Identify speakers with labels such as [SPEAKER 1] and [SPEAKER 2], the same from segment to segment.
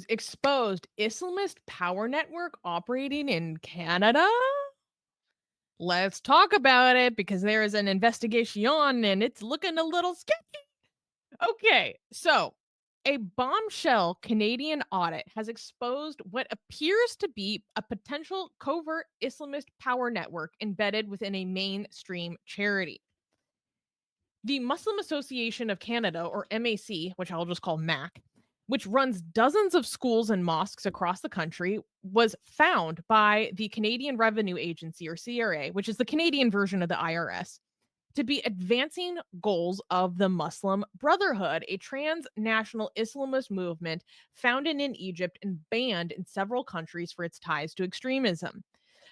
[SPEAKER 1] exposed Islamist power network operating in Canada? Let's talk about it because there is an investigation and it's looking a little sketchy. Okay, so a bombshell Canadian audit has exposed what appears to be a potential covert Islamist power network embedded within a mainstream charity. The Muslim Association of Canada, or MAC, which I'll just call MAC, which runs dozens of schools and mosques across the country, was found by the Canadian Revenue Agency, or CRA, which is the Canadian version of the IRS, to be advancing goals of the Muslim Brotherhood, a transnational Islamist movement founded in Egypt and banned in several countries for its ties to extremism.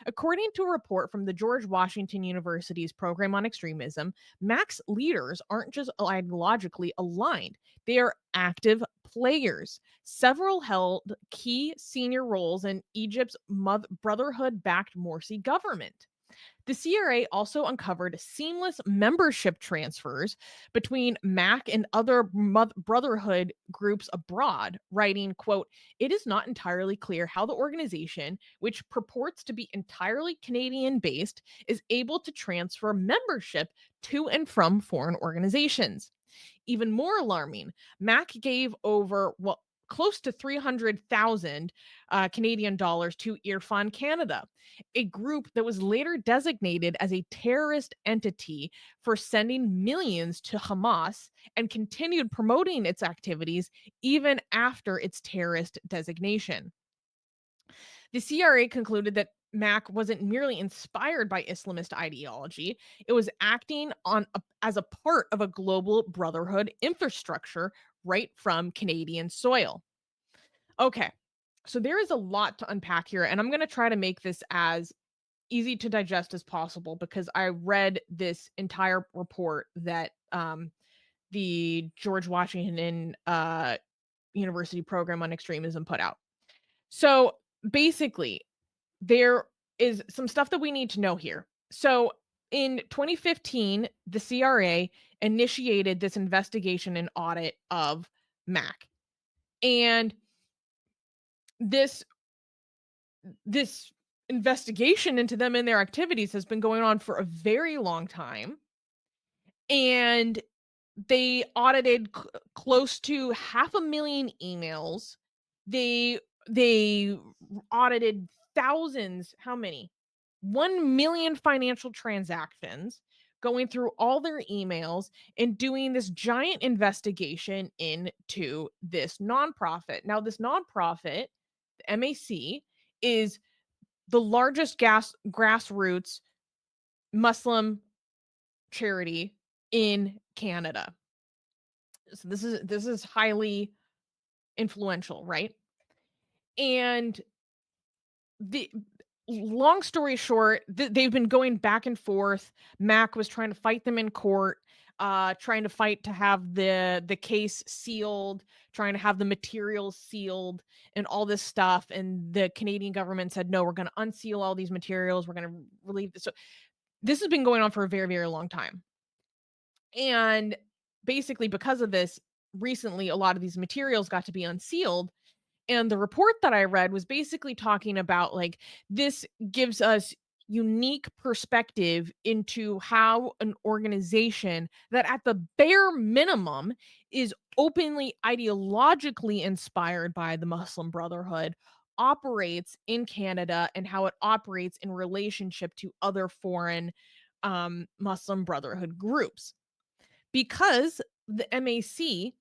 [SPEAKER 1] According to a report from the George Washington University's program on extremism, MAC's leaders aren't just ideologically aligned, they are active players. Several held key senior roles in Egypt's Brotherhood backed Morsi government. The CRA also uncovered seamless membership transfers between MAC and other brotherhood groups abroad, writing, quote, "It is not entirely clear how the organization, which purports to be entirely Canadian based, is able to transfer membership to and from foreign organizations." Even more alarming, Mac gave over, well, close to 300,000 Canadian dollars to Irfan Canada, a group that was later designated as a terrorist entity for sending millions to Hamas and continued promoting its activities even after its terrorist designation. The CRA concluded that Mac wasn't merely inspired by Islamist ideology, it was acting as a part of a global brotherhood infrastructure right from Canadian soil. Okay, so there is a lot to unpack here, and I'm going to try to make this as easy to digest as possible because I read this entire report that the George Washington University program on extremism put out. So basically, there is some stuff that we need to know here. So in 2015, the CRA initiated this investigation and audit of Mac. And this this investigation into them and their activities has been going on for a very long time. And they audited close to half a million emails. They audited thousands, how many? 1 million financial transactions, going through all their emails and doing this giant investigation into this nonprofit. Now, this nonprofit, the MAC, is the largest grassroots Muslim charity in Canada. So this is highly influential, right? And the long story short, they've been going back and forth. Mac was trying to fight them in court, trying to fight to have the case sealed, trying to have the materials sealed, and all this stuff. And the Canadian government said, "No, we're going to unseal all these materials. We're going to relieve this." So this has been going on for a very, very long time. And basically, because of this, recently a lot of these materials got to be unsealed. And the report that I read was basically talking about like this gives us unique perspective into how an organization that at the bare minimum is openly ideologically inspired by the Muslim Brotherhood operates in Canada and how it operates in relationship to other foreign Muslim Brotherhood groups, because the MAC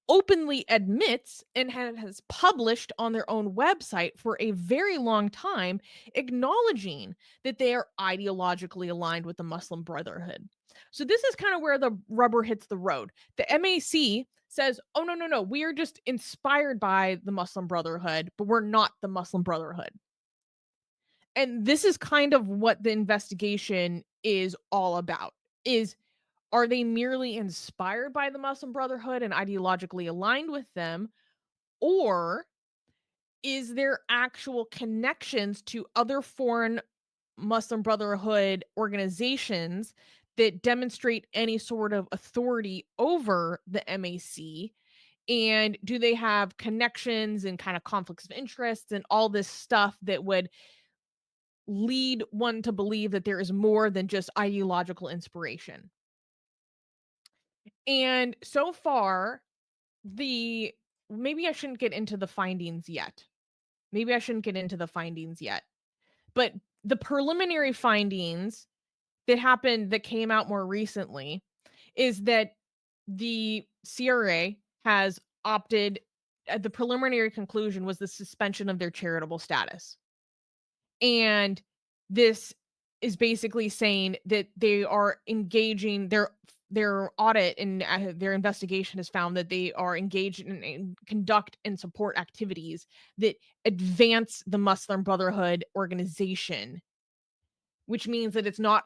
[SPEAKER 1] openly admits and has published on their own website for a very long time, acknowledging that they are ideologically aligned with the Muslim Brotherhood. So, this is kind of where the rubber hits the road. The MAC says, "Oh, no, no, no, we are just inspired by the Muslim Brotherhood, but we're not the Muslim Brotherhood." And this is kind of what the investigation is all about, is are they merely inspired by the Muslim Brotherhood and ideologically aligned with them? Or is there actual connections to other foreign Muslim Brotherhood organizations that demonstrate any sort of authority over the MAC And do they have connections and kind of conflicts of interest and all this stuff that would lead one to believe that there is more than just ideological inspiration? And so far, the maybe I shouldn't get into the findings yet. Maybe I shouldn't get into the findings yet. But the preliminary findings that came out more recently is that the CRA has opted the preliminary conclusion was the suspension of their charitable status. And this is basically saying that they are engaging their audit and their investigation has found that they are engaged in conduct and support activities that advance the Muslim Brotherhood organization, which means that it's not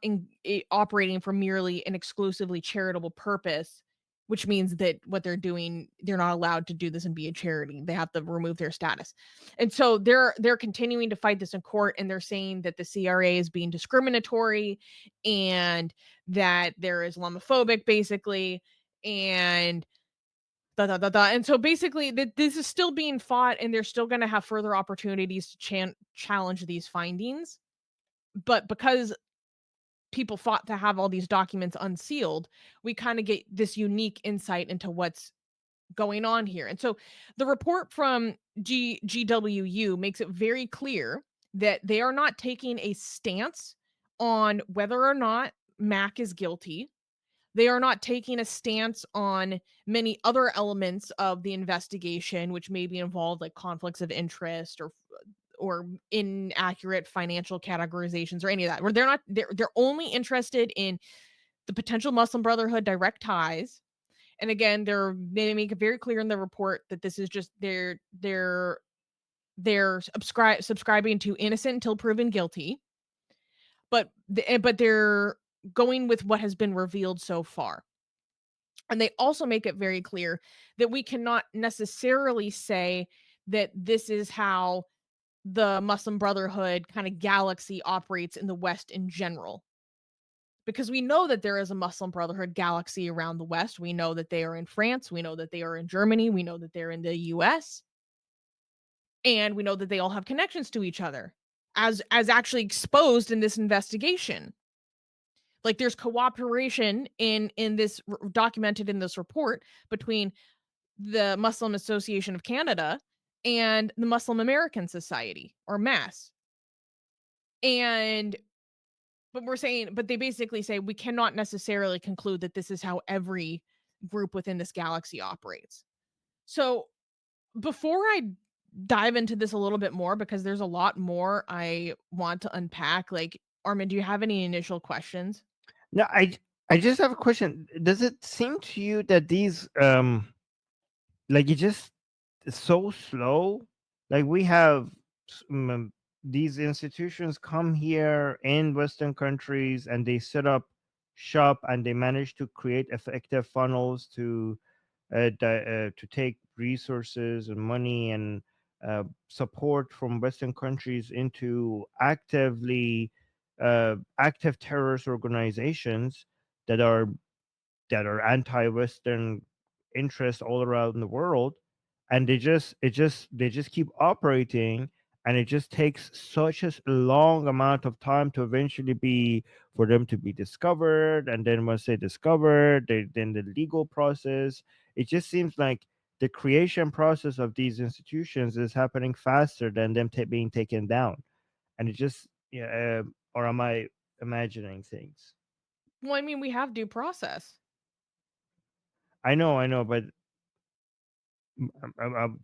[SPEAKER 1] operating for merely an exclusively charitable purpose, which means that what they're doing, they're not allowed to do this and be a charity. They have to remove their status. And so they're continuing to fight this in court, and they're saying that the CRA is being discriminatory and that they're Islamophobic, basically, and da da da da. And so basically, that this is still being fought, and they're still going to have further opportunities to challenge these findings. But because people fought to have all these documents unsealed, we kind of get this unique insight into what's going on here. And so the report from GWU makes it very clear that they are not taking a stance on whether or not Mac is guilty. They are not taking a stance on many other elements of the investigation, which may be involved, like conflicts of interest or inaccurate financial categorizations or any of that. Where they're only interested in the potential Muslim Brotherhood direct ties. And again, they make it very clear in the report that this is just they're subscribing to innocent until proven guilty. But they're going with what has been revealed so far. And they also make it very clear that we cannot necessarily say that this is how the Muslim Brotherhood kind of galaxy operates in the West in general. Because we know that there is a Muslim Brotherhood galaxy around the West. We know that they are in France. We know that they are in Germany. We know that they're in the US. And we know that they all have connections to each other, as actually exposed in this investigation. Like there's cooperation in this documented in this report between the Muslim Association of Canada and the Muslim American Society, or MAS. And but they basically say we cannot necessarily conclude that this is how every group within this galaxy operates. So before I dive into this a little bit more, because there's a lot more I want to unpack, like, Armin, do you have any initial questions?
[SPEAKER 2] No, I just have a question. Does it seem to you that these like it just is so slow? Like we have these institutions come here in Western countries and they set up shop and they manage to create effective funnels to take resources and money and support from Western countries into active terrorist organizations that are anti-Western interests all around the world, and they just keep operating, and it just takes such a long amount of time to eventually be for them to be discovered, and then once they discovered, then the legal process. It just seems like the creation process of these institutions is happening faster than them being taken down, and it just yeah. Or am I imagining things?
[SPEAKER 1] Well, I mean, we have due process.
[SPEAKER 2] I know, but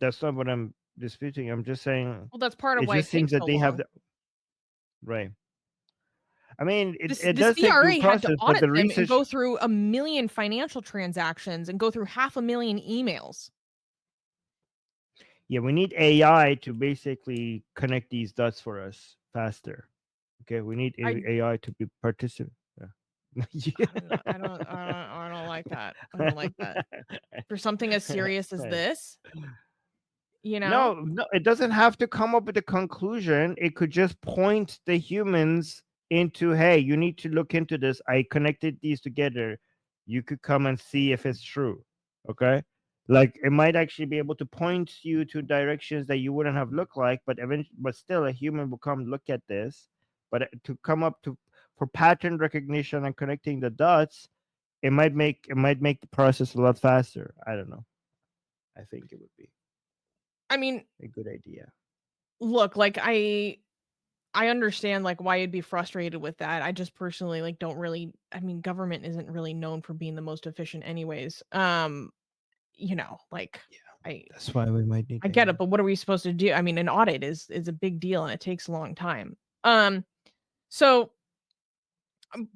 [SPEAKER 2] that's not what I'm disputing. I'm just saying
[SPEAKER 1] Well, that's part of
[SPEAKER 2] it
[SPEAKER 1] why it
[SPEAKER 2] just seems
[SPEAKER 1] takes
[SPEAKER 2] that
[SPEAKER 1] so
[SPEAKER 2] they have
[SPEAKER 1] long.
[SPEAKER 2] the right. I mean, it
[SPEAKER 1] The
[SPEAKER 2] does take due
[SPEAKER 1] CRA had to
[SPEAKER 2] process, but
[SPEAKER 1] audit
[SPEAKER 2] the
[SPEAKER 1] them and
[SPEAKER 2] research.
[SPEAKER 1] go through a million financial transactions and go through 500,000 emails.
[SPEAKER 2] Yeah, we need AI to basically connect these dots for us faster. Okay, we need
[SPEAKER 1] I
[SPEAKER 2] AI to be participant. Yeah.
[SPEAKER 1] I don't know. I don't like that. I don't like that. For something as serious as
[SPEAKER 2] Right.
[SPEAKER 1] this, you know?
[SPEAKER 2] No, no, it doesn't have to come up with a conclusion. It could just point the humans into, hey, you need to look into this. I connected these together. You could come and see if it's true. Okay. Like it might actually be able to point you to directions that you wouldn't have looked like, but eventually, but still, a human will come look at this. But to come up to for pattern recognition and connecting the dots, it might make the process a lot faster. I don't know. I think it would be
[SPEAKER 1] I mean,
[SPEAKER 2] a good idea.
[SPEAKER 1] look, like I understand like why you'd be frustrated with that. I just personally like don't really I mean, government isn't really known for being the most efficient anyways. Like
[SPEAKER 2] Yeah,
[SPEAKER 1] I
[SPEAKER 2] that's why we might need
[SPEAKER 1] I get it,
[SPEAKER 2] AI.
[SPEAKER 1] but what are we supposed to do? I mean, an audit is a big deal and it takes a long time. Um so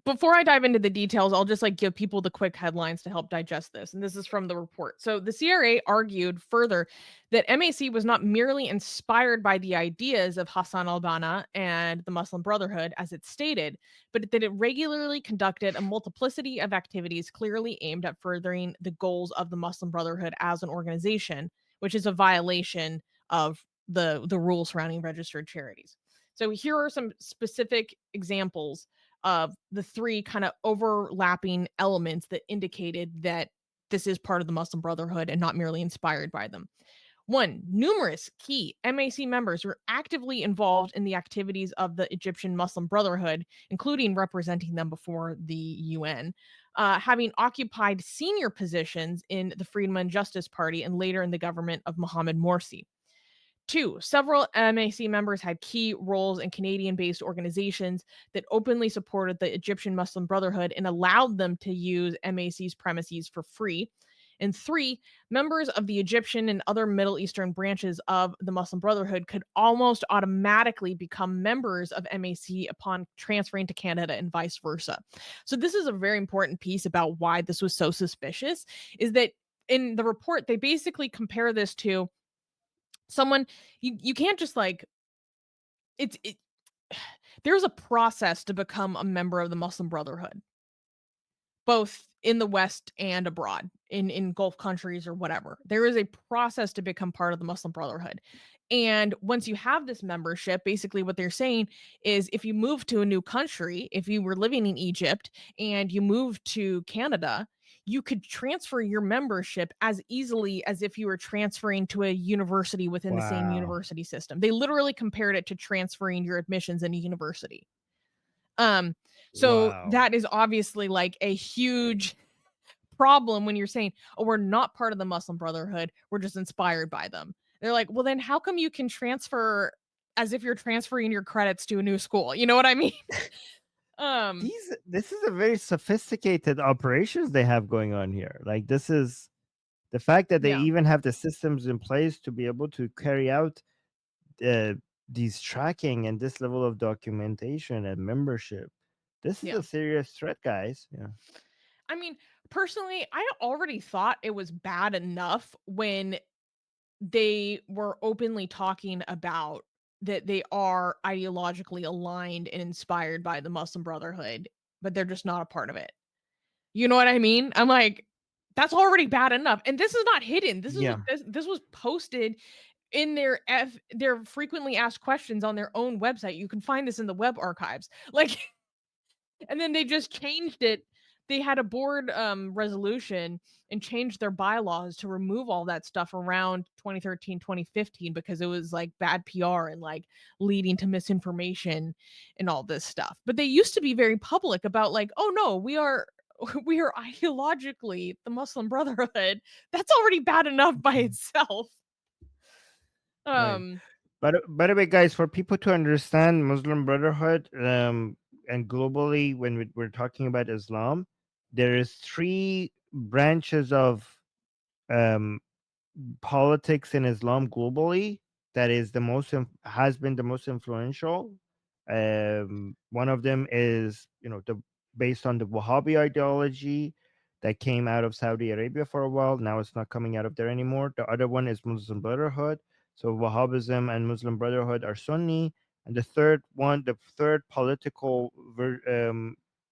[SPEAKER 1] before I dive into the details, I'll just like give people the quick headlines to help digest this. And this is from the report. So the CRA argued further that MAC was not merely inspired by the ideas of Hassan al-Banna and the Muslim Brotherhood, as it stated, but that it regularly conducted a multiplicity of activities clearly aimed at furthering the goals of the Muslim Brotherhood as an organization, which is a violation of the rules surrounding registered charities. So here are some specific examples of the three kind of overlapping elements that indicated that this is part of the Muslim Brotherhood and not merely inspired by them. One, numerous key MAC members were actively involved in the activities of the Egyptian Muslim Brotherhood, including representing them before the UN, having occupied senior positions in the Freedom and Justice Party and later in the government of Mohamed Morsi. Two, several MAC members had key roles in Canadian based organizations that openly supported the Egyptian Muslim Brotherhood and allowed them to use MAC's premises for free. And three, members of the Egyptian and other Middle Eastern branches of the Muslim Brotherhood could almost automatically become members of MAC upon transferring to Canada and vice versa. So, this is a very important piece about why this was so suspicious is that in the report, they basically compare this to someone you can't just like it there's a process to become a member of the Muslim Brotherhood, both in the West and abroad, in Gulf countries or whatever. There is a process to become part of the Muslim Brotherhood. And once you have this membership, basically what they're saying is if you move to a new country, if you were living in Egypt and you moved to Canada, you could transfer your membership as easily as if you were transferring to a university within the same
[SPEAKER 2] Wow.
[SPEAKER 1] university system. They literally compared it to transferring your admissions in a university. Um, so
[SPEAKER 2] Wow.
[SPEAKER 1] that is obviously like a huge problem when you're saying, "Oh, we're not part of the Muslim Brotherhood. We're just inspired by them." They're like, "Well, then how come you can transfer as if you're transferring your credits to a new school?" You know what I mean? Um,
[SPEAKER 2] This is a very sophisticated operations they have going on here. Like this is the fact that they
[SPEAKER 1] yeah,
[SPEAKER 2] even have the systems in place to be able to carry out uh, these tracking and this level of documentation and membership. This is
[SPEAKER 1] yeah.
[SPEAKER 2] a serious threat, guys. Yeah.
[SPEAKER 1] I mean, personally, I already thought it was bad enough when they were openly talking about that they are ideologically aligned and inspired by the Muslim Brotherhood, but they're just not a part of it. You know what I mean? I'm like, that's already bad enough. And this is not hidden.
[SPEAKER 2] Yeah.
[SPEAKER 1] This was posted in their frequently asked questions on their own website. You can find this in the web archives. Like and then they just changed it. They had a board resolution and changed their bylaws to remove all that stuff around 2013, 2015 because it was like bad PR and like leading to misinformation and all this stuff. But they used to be very public about like, oh no, we are we are ideologically the Muslim Brotherhood. That's already bad enough by
[SPEAKER 2] Mhm.
[SPEAKER 1] itself.
[SPEAKER 2] Right.
[SPEAKER 1] Um,
[SPEAKER 2] But by the way, guys, for people to understand Muslim Brotherhood, and globally, when we're talking about Islam, there is three branches of um, politics in Islam globally that is the most has been the most influential. One of them is the based on the Wahhabi ideology that came out of Saudi Arabia for a while. Now it's not coming out of there anymore. The other one is Muslim Brotherhood. So Wahhabism and Muslim Brotherhood are Sunni, and the third political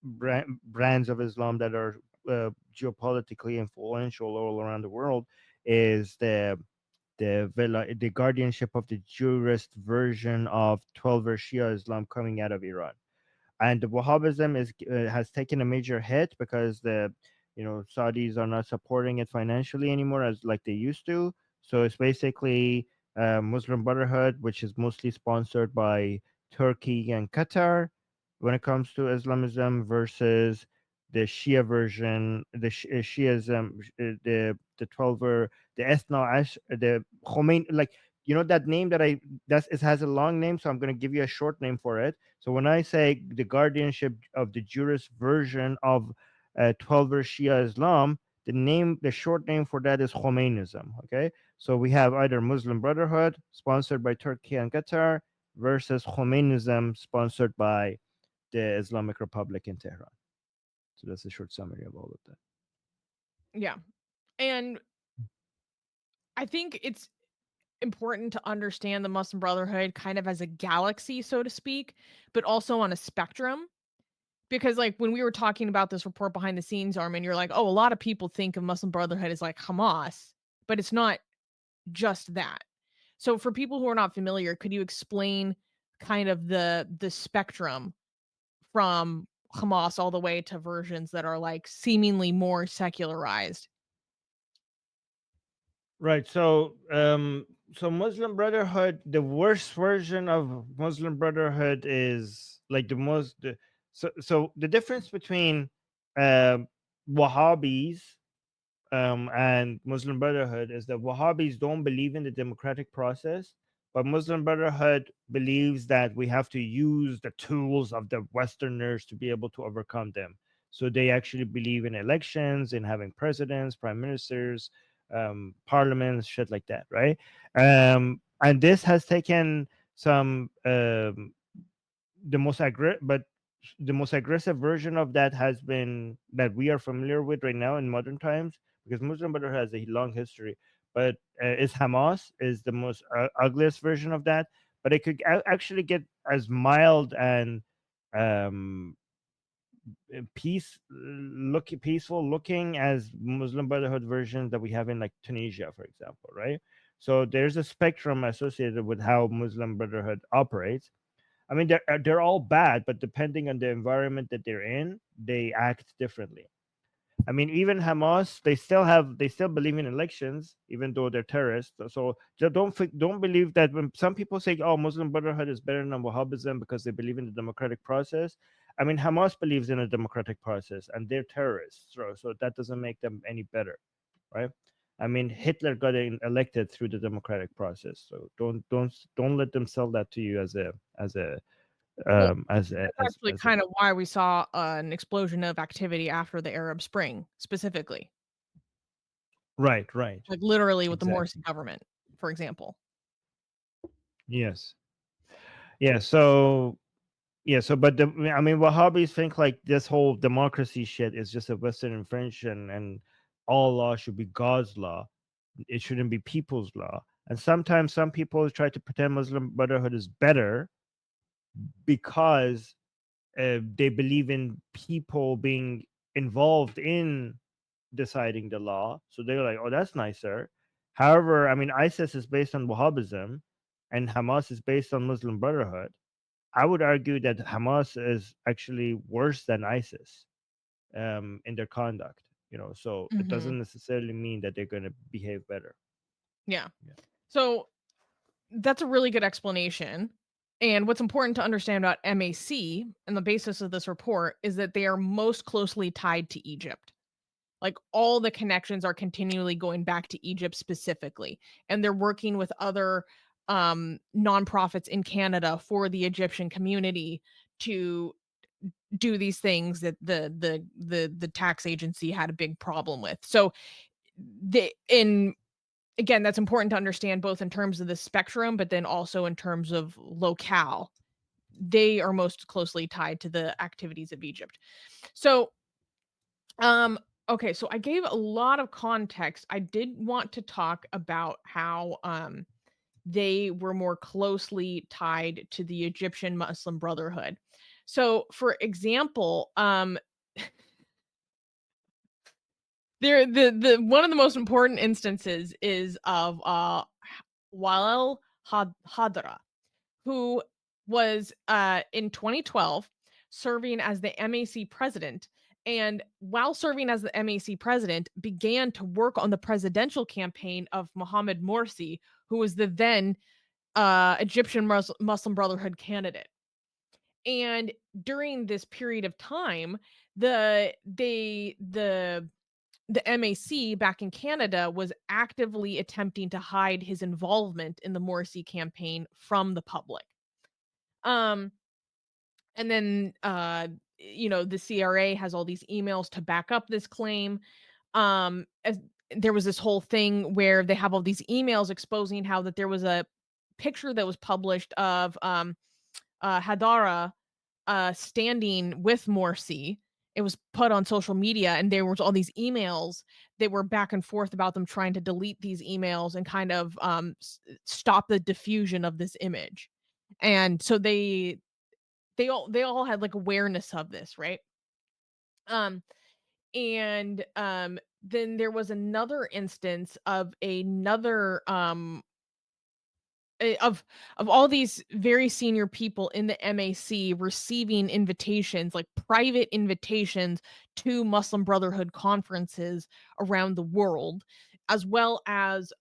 [SPEAKER 2] brands of Islam that are geopolitically influential all around the world is the guardianship of the jurist version of 12 Shia Islam coming out of Iran. And the Wahhabism has taken a major hit because Saudis are not supporting it financially anymore as like they used to. So it's basically Muslim Brotherhood, which is mostly sponsored by Turkey and Qatar when it comes to Islamism, versus the Shia version, the Shiism, the Twelver, the Ethno Ash, the Khomeini, like that name that it has a long name, so I'm going to give you a short name for it. So when I say the guardianship of the Jurist version of 12er Shia Islam, the short name for that is Khomeinism. Okay, so we have either Muslim Brotherhood, sponsored by Turkey and Qatar, versus Khomeinism, sponsored by the Islamic Republic in Tehran. So that's a short summary of all of that.
[SPEAKER 1] Yeah. And I think it's important to understand the Muslim Brotherhood kind of as a galaxy, so to speak, but also on a spectrum. Because, like, when we were talking about this report behind the scenes, Armin, you're like, oh, a lot of people think of Muslim Brotherhood as like Hamas, but it's not just that. So, for people who are not familiar, could you explain kind of the spectrum from Hamas all the way to versions that are like seemingly more secularized?
[SPEAKER 2] Right. So Muslim Brotherhood, the worst version of Muslim Brotherhood is like so the difference between um Wahhabis and Muslim Brotherhood is that Wahhabis don't believe in the democratic process, but Muslim Brotherhood believes that we have to use the tools of the Westerners to be able to overcome them. So they actually believe in elections, in having presidents, prime ministers, parliaments, shit like that, right? And this has taken some but the most aggressive version of that has been that we are familiar with right now in modern times, because Muslim Brotherhood has a long history, but is Hamas is the most ugliest version of that. But it could actually get as mild and um peaceful looking as Muslim Brotherhood versions that we have in like Tunisia, for example, right? So there's a spectrum associated with how Muslim Brotherhood operates. I mean, they're all bad, but depending on the environment that they're in, they act differently. I mean, even Hamas, they still believe in elections, even though they're terrorists. So don't believe that when some people say, "Oh, Muslim Brotherhood is better than Wahhabism because they believe in the democratic process." I mean, Hamas believes in a democratic process, and they're terrorists, so that doesn't make them any better, right? I mean, Hitler got elected through the democratic process, so don't let them sell that to you as a
[SPEAKER 1] Well, that's actually
[SPEAKER 2] as a
[SPEAKER 1] kind of why we saw an explosion of activity after the Arab Spring, specifically,
[SPEAKER 2] right,
[SPEAKER 1] like literally with the Morsi
[SPEAKER 2] exactly.
[SPEAKER 1] government, for example.
[SPEAKER 2] Yes. Yeah. So but I mean, Wahhabis think like this whole democracy shit is just a Western invention, and all law should be God's law. It shouldn't be people's law. And sometimes some people try to pretend Muslim Brotherhood is better because they believe in people being involved in deciding the law. So they're like, oh, that's nicer. However, I mean, ISIS is based on Wahhabism and Hamas is based on Muslim Brotherhood. I would argue that Hamas is actually worse than ISIS in their conduct. So it
[SPEAKER 1] Mhm.
[SPEAKER 2] doesn't necessarily mean that they're going to behave better.
[SPEAKER 1] Yeah.
[SPEAKER 2] Yeah.
[SPEAKER 1] So that's a really good explanation. And what's important to understand about MAC and the basis of this report is that they are most closely tied to Egypt. Like all the connections are continually going back to Egypt specifically, and they're working with other nonprofits in Canada for the Egyptian community to do these things that the tax agency had a big problem with. So the in again, that's important to understand both in terms of the spectrum, but then also in terms of locale. They are most closely tied to the activities of Egypt. So, um, okay, so I gave a lot of context. I did want to talk about how they were more closely tied to the Egyptian Muslim Brotherhood. So, for example, the one of the most important instances is of Walel Hadra, who was in 2012 serving as the MAC president, and while serving as the MAC president, began to work on the presidential campaign of Mohammed Morsi, who was the then Egyptian Muslim Brotherhood candidate. And during this period of time, the MAC back in Canada was actively attempting to hide his involvement in the Morsi campaign from the public. Um, and then the CRA has all these emails to back up this claim. As there was this whole thing where they have all these emails exposing how that there was a picture that was published of Hadara standing with Morsi. It was put on social media, and there was all these emails that were back and forth about them trying to delete these emails and kind of stop the diffusion of this image. And so they all had like awareness of this, right? Um, and then there was another instance of another of all these very senior people in the MAC receiving invitations, like private invitations to Muslim Brotherhood conferences around the world, as well as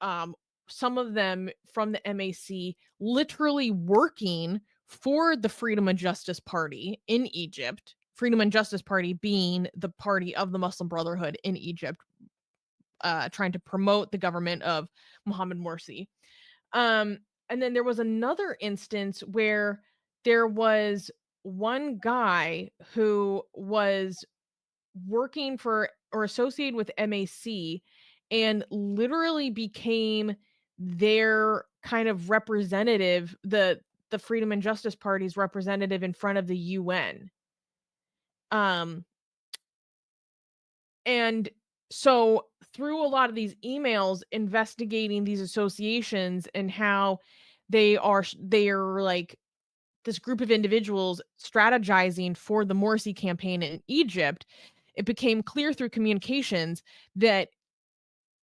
[SPEAKER 1] some of them from the MAC literally working for the Freedom and Justice Party in Egypt. Freedom and Justice Party being the party of the Muslim Brotherhood in Egypt, trying to promote the government of Mohammed Morsi. Um, and then there was another instance where there was one guy who was working for or associated with MAC and literally became their kind of representative, the Freedom and Justice Party's representative in front of the UN. Um, and so through a lot of these emails investigating these associations and how they are like this group of individuals strategizing for the Morsi campaign in Egypt, it became clear through communications that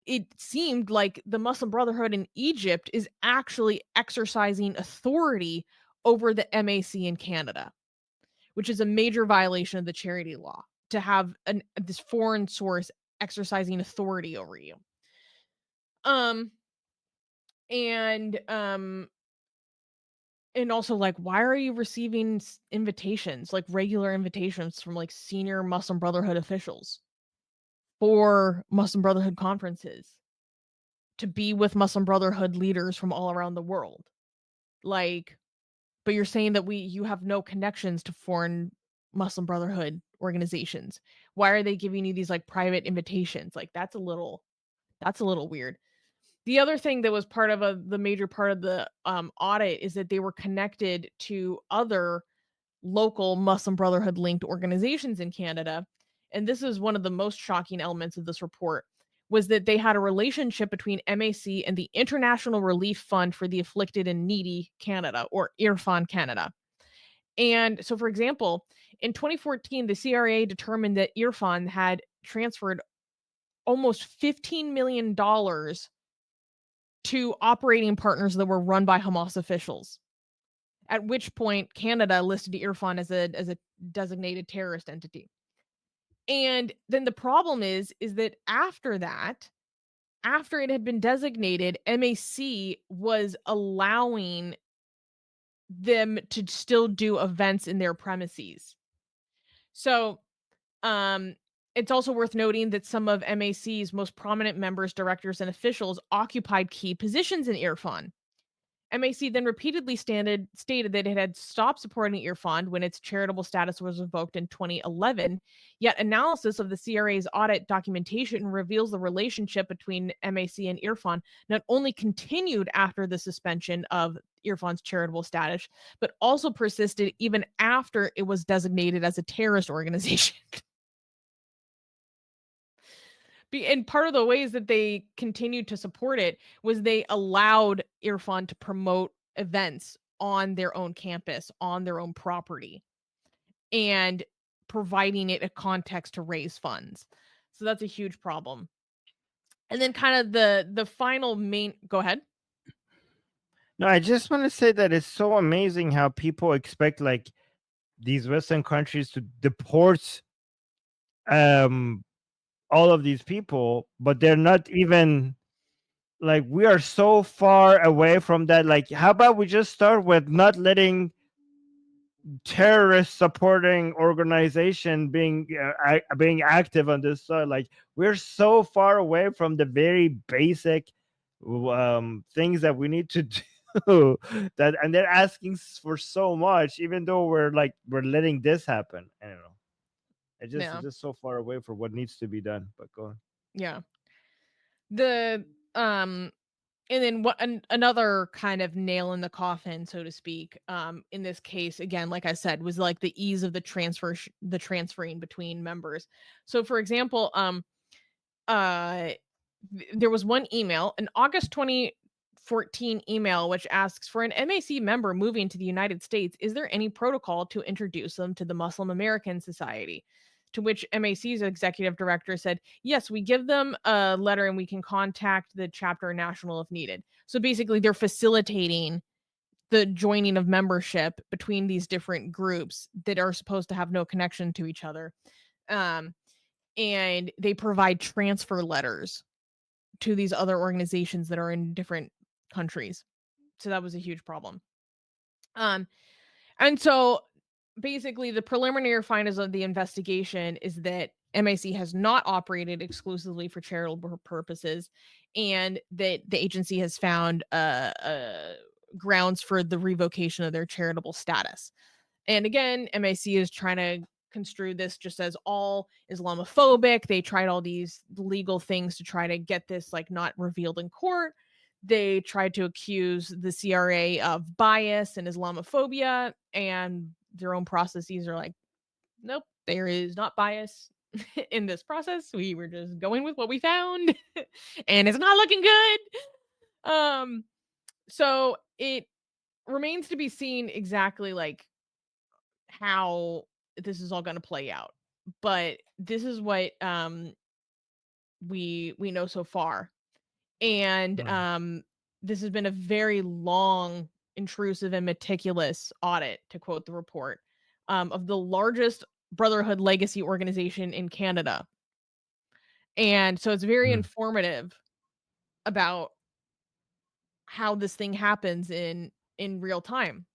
[SPEAKER 1] it seemed like the Muslim Brotherhood in Egypt is actually exercising authority over the MAC in Canada, which is a major violation of the charity law to have this foreign source exercising authority over you. Um and and also, like, why are you receiving invitations, like regular invitations from like senior Muslim Brotherhood officials for Muslim Brotherhood conferences to be with Muslim Brotherhood leaders from all around the world? Like, but you're saying that you have no connections to foreign Muslim Brotherhood organizations. Why are they giving you these like private invitations? Like that's a little weird. The other thing that was part of the major part of the audit is that they were connected to other local Muslim Brotherhood linked organizations in Canada. And this is one of the most shocking elements of this report, was that they had a relationship between MAC and the International Relief Fund for the Afflicted and Needy Canada, or IRFAN Canada. And so, for example, in 2014, the CRA determined that IRFAN had transferred almost $15 million to operating partners that were run by Hamas officials. At which point, Canada listed IRFAN as a designated terrorist entity. And then the problem is that after that, after it had been designated, MAC was allowing them to still do events in their premises. So, um, it's also worth noting that some of MAC's most prominent members, directors, and officials occupied key positions in IRFAN. MAC then repeatedly stated that it had stopped supporting IRFAN when its charitable status was revoked in 2011. Yet analysis of the CRA's audit documentation reveals the relationship between MAC and IRFAN not only continued after the suspension of IRFAN's charitable status, but also persisted even after it was designated as a terrorist organization. And part of the ways that they continued to support it was they allowed IRFAN to promote events on their own campus, on their own property, and providing it a context to raise funds. So that's a huge problem. And then kind of the final main, go ahead.
[SPEAKER 2] No, I just want to say that it's so amazing how people expect like these Western countries to deport um all of these people, but they're not even like, we are so far away from that. Like, how about we just start with not letting terrorist supporting organization being active on this side? Like, we're so far away from the very basic things that we need to do that, and they're asking for so much, even though we're letting this happen. I don't know. It's
[SPEAKER 1] Yeah.
[SPEAKER 2] just so far away from what needs to be done. But go on.
[SPEAKER 1] Yeah. The and then another kind of nail in the coffin, so to speak, in this case, again, like I said, was like the ease of the the transferring between members. So, for example, uh, there was one email, an August 2014 email, which asks for an MAC member moving to the United States. Is there any protocol to introduce them to the Muslim American Society? To which MAC's executive director said, yes, we give them a letter and we can contact the chapter national if needed. So basically, they're facilitating the joining of membership between these different groups that are supposed to have no connection to each other. Um, and they provide transfer letters to these other organizations that are in different countries. So that was a huge problem. Um, and so basically the preliminary findings of the investigation is that MAC has not operated exclusively for charitable purposes, and that the agency has found grounds for the revocation of their charitable status. And again, MAC is trying to construe this just as all Islamophobic. They tried all these legal things to try to get this like not revealed in court. They tried to accuse the CRA of bias and Islamophobia, and their own processes are like, nope, there is not bias in this process. We were just going with what we found, and it's not looking good. So it remains to be seen exactly like how this is all going to play out. But this is what we know so far. And
[SPEAKER 2] Hmm.
[SPEAKER 1] this has been a very long, intrusive, and meticulous audit, to quote the report, of the largest Brotherhood legacy organization in Canada. And so it's very
[SPEAKER 2] Hmm.
[SPEAKER 1] informative about how this thing happens in real time.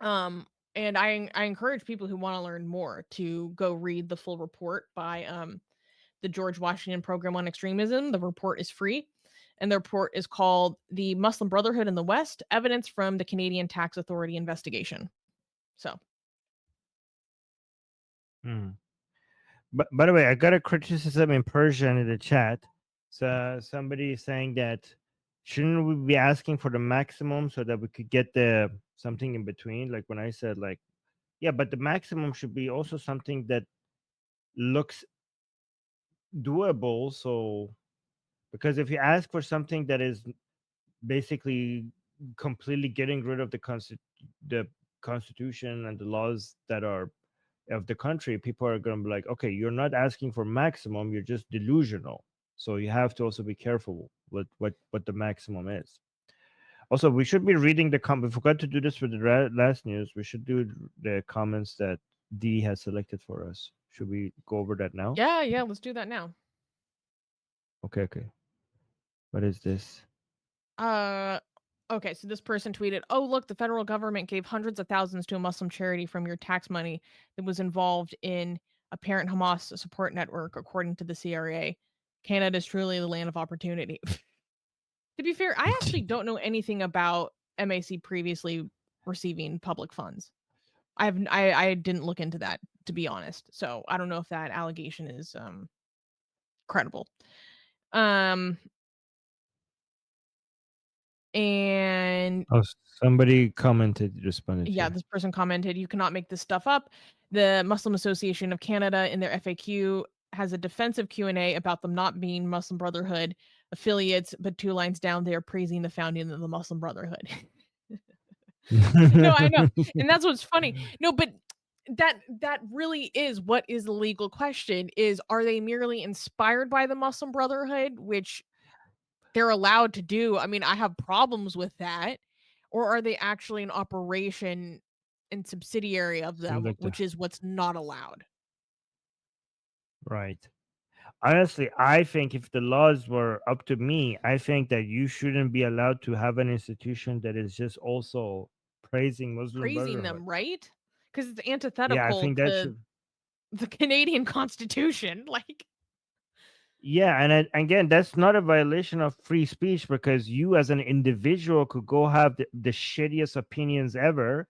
[SPEAKER 1] Um, and I encourage people who want to learn more to go read the full report by the George Washington Program on Extremism. The report is free, and the report is called "The Muslim Brotherhood in the West: Evidence from the Canadian Tax Authority Investigation." So,
[SPEAKER 2] Hmm. But by the way, I got a criticism in Persian in the chat. So somebody is saying that shouldn't we be asking for the maximum so that we could get the something in between? Like when I said like, yeah, but the maximum should be also something that looks doable. So because if you ask for something that is basically completely getting rid of the constitution and the laws that are of the country, people are going to be like, okay, you're not asking for maximum, you're just delusional. So you have to also be careful with what the maximum is. Also, we should be reading we forgot to do this for the last news. We should do the comments that D has selected for us. Should we go over that now?
[SPEAKER 1] yeah, yeah, let's do that now.
[SPEAKER 2] Okay, okay. What is this?
[SPEAKER 1] Uh, okay, so this person tweeted, "Oh, look, the federal government gave hundreds of thousands to a Muslim charity from your tax money that was involved in a parent Hamas support network, according to the CRA. Canada is truly the land of opportunity." To be fair, I actually don't know anything about MAC previously receiving public funds. I didn't look into that, to be honest. So I don't know if that allegation is credible. Um and
[SPEAKER 2] Oh, somebody commented, responded
[SPEAKER 1] yeah,
[SPEAKER 2] here.
[SPEAKER 1] this person commented, "You cannot make this stuff up." The Muslim Association of Canada in their FAQ has a defensive Q&A about them not being Muslim Brotherhood affiliates, but two lines down they are praising the founding of the Muslim Brotherhood. No, I know. And that's what's funny. No, but that really is what is the legal question is, are they merely inspired by the Muslim Brotherhood, which they're allowed to do? I mean, I have problems with that. Or are they actually an operation and subsidiary of
[SPEAKER 2] Seems
[SPEAKER 1] them,
[SPEAKER 2] like the
[SPEAKER 1] which is what's not allowed?
[SPEAKER 2] Right. Honestly, I think if the laws were up to me, I think that you shouldn't be allowed to have an institution that is just also praising Muslim
[SPEAKER 1] Praising
[SPEAKER 2] Brotherhood.
[SPEAKER 1] them, right? Because it's
[SPEAKER 2] Yeah, I
[SPEAKER 1] antithetical
[SPEAKER 2] think that
[SPEAKER 1] to
[SPEAKER 2] should.
[SPEAKER 1] the Canadian Constitution. Like,
[SPEAKER 2] Yeah, and again, that's not a violation of free speech because you, as an individual, could go have the shittiest opinions ever.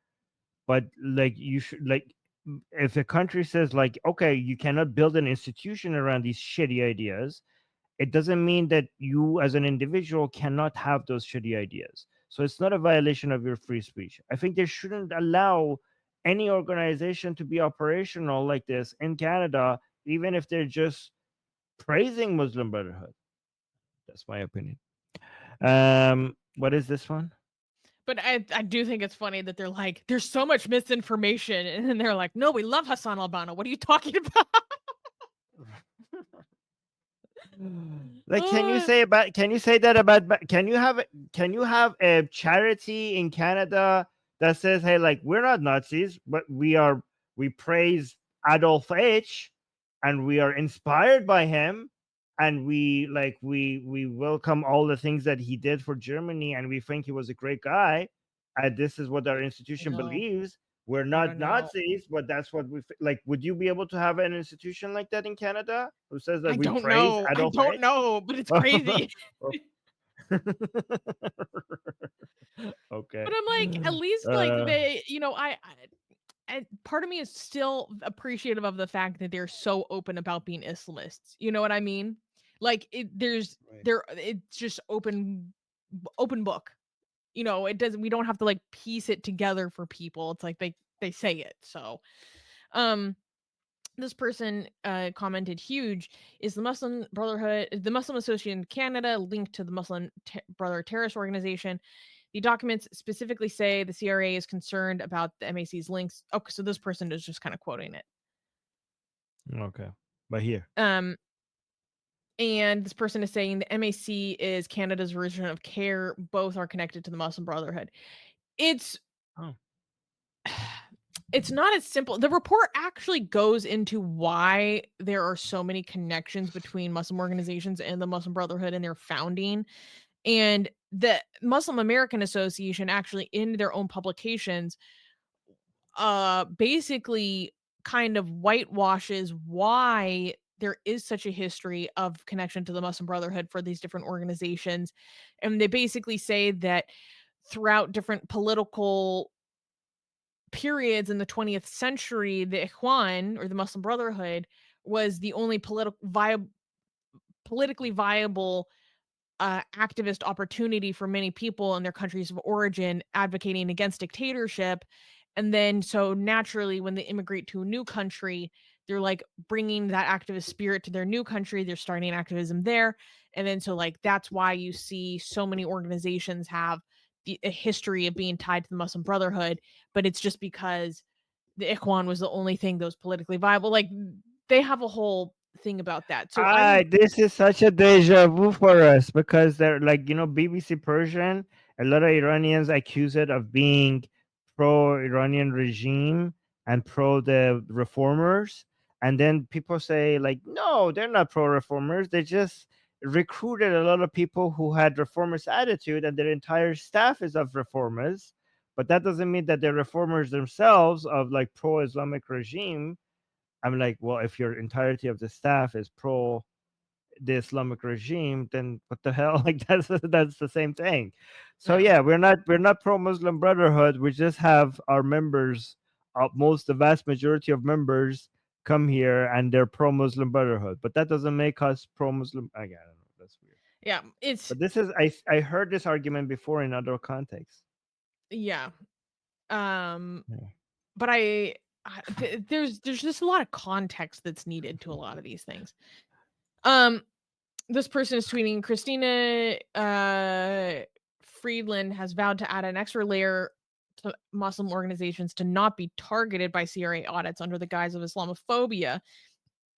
[SPEAKER 2] But like, you should like, if a country says like, okay, you cannot build an institution around these shitty ideas, it doesn't mean that you as an individual cannot have those shitty ideas. So it's not a violation of your free speech. I think they shouldn't allow any organization to be operational like this in Canada, even if they're just praising Muslim Brotherhood. That's my opinion. What is this one?
[SPEAKER 1] but I do think it's funny that they're like, there's so much misinformation, and then they're like, no, we love Hassan Albano. What are you talking about?
[SPEAKER 2] Like,
[SPEAKER 1] Uh,
[SPEAKER 2] can you say that about can you have a charity in Canada that says, hey, like, we're not Nazis, but we praise Adolf H, and we are inspired by him, and we welcome all the things that he did for Germany, and we think he was a great guy, and this is what our institution
[SPEAKER 1] no,
[SPEAKER 2] believes. We're
[SPEAKER 1] I
[SPEAKER 2] not
[SPEAKER 1] don't know.
[SPEAKER 2] Nazis, but that's what like. Would you be able to have an institution like that in Canada who says that
[SPEAKER 1] I
[SPEAKER 2] we
[SPEAKER 1] don't
[SPEAKER 2] praise
[SPEAKER 1] know. I
[SPEAKER 2] Adolf
[SPEAKER 1] don't
[SPEAKER 2] H?
[SPEAKER 1] know, but it's crazy.
[SPEAKER 2] Okay.
[SPEAKER 1] But I'm like, at least like
[SPEAKER 2] Uh,
[SPEAKER 1] they, I part of me is still appreciative of the fact that they're so open about being Islamists. You know what I mean? Like
[SPEAKER 2] right.
[SPEAKER 1] it's just open book. It doesn't we don't have to like piece it together for people. It's like they say it. So, um this person commented huge is the Muslim Association in Canada linked to the Brother terrorist organization. The documents specifically say the CRA is concerned about the MAC's links. Okay, so this person is just kind of quoting it.
[SPEAKER 2] Okay. But here.
[SPEAKER 1] Um, and this person is saying the MAC is Canada's version of CARE. Both are connected to the Muslim Brotherhood. It's
[SPEAKER 2] Oh.
[SPEAKER 1] it's not as simple. The report actually goes into why there are so many connections between Muslim organizations and the Muslim Brotherhood and their founding. And the Muslim American Association actually in their own publications basically kind of whitewashes why there is such a history of connection to the Muslim Brotherhood for these different organizations. And they basically say that throughout different political periods in the 20th century, the Ikhwan or the Muslim Brotherhood was the only politically viable activist opportunity for many people in their countries of origin advocating against dictatorship. And then, so naturally, when they immigrate to a new country, they're like bringing that activist spirit to their new country. They're starting activism there. And then, so like, that's why you see so many organizations have a history of being tied to the Muslim Brotherhood. But it's just because the Ikhwan was the only thing that was politically viable. Like, they have a whole thing about that. So I'm,
[SPEAKER 2] This is such a deja vu for us because they're like, BBC Persian, a lot of Iranians accuse it of being pro-Iranian regime and pro the reformers. And then people say, like, no, they're not pro-reformers. They just recruited a lot of people who had reformist attitude and their entire staff is of reformers. But that doesn't mean that they're reformers themselves of like pro-Islamic regime. I'm like, well, if your entirety of the staff is pro the Islamic regime, then what the hell? Like that's the same thing. So
[SPEAKER 1] yeah.
[SPEAKER 2] yeah, we're not pro Muslim Brotherhood. We just have our members, the vast majority of members come here and they're pro Muslim Brotherhood. But that doesn't make us pro Muslim. Again, I don't know. That's weird.
[SPEAKER 1] Yeah. It's,
[SPEAKER 2] But this is I heard this argument before in other contexts.
[SPEAKER 1] yeah. Um,
[SPEAKER 2] Yeah.
[SPEAKER 1] but there's just a lot of context that's needed to a lot of these things. Um, this person is tweeting Christina Friedland has vowed to add an extra layer to Muslim organizations to not be targeted by CRA audits under the guise of Islamophobia,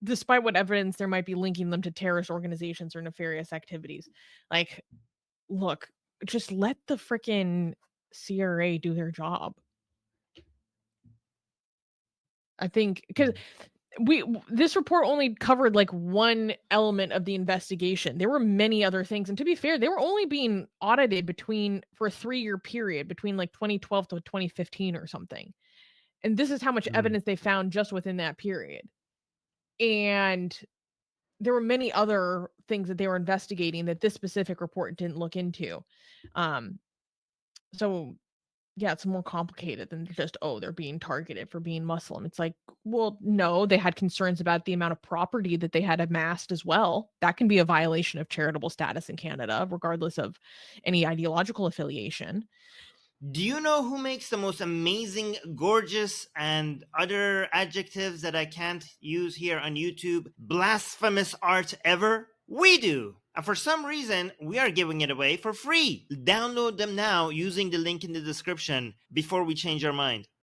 [SPEAKER 1] despite what evidence there might be linking them to terrorist organizations or nefarious activities. Like, look, just let the freaking CRA do their job. I think because This report only covered like one element of the investigation. There were many other things, and to be fair, they were only being audited for a 3-year period between like 2012 to 2015 or something. And this is how much
[SPEAKER 2] Mm.
[SPEAKER 1] evidence they found just within that period. And there were many other things that they were investigating that this specific report didn't look into. Um, so yeah, it's more complicated than just, oh, they're being targeted for being Muslim. It's like, well, no, they had concerns about the amount of property that they had amassed as well. That can be a violation of charitable status in Canada, regardless of any ideological affiliation.
[SPEAKER 3] Do you know who makes the most amazing, gorgeous, and other adjectives that I can't use here on YouTube, blasphemous art ever? We do! And for some reason, we are giving it away for free. Download them now using the link in the description before we change our mind.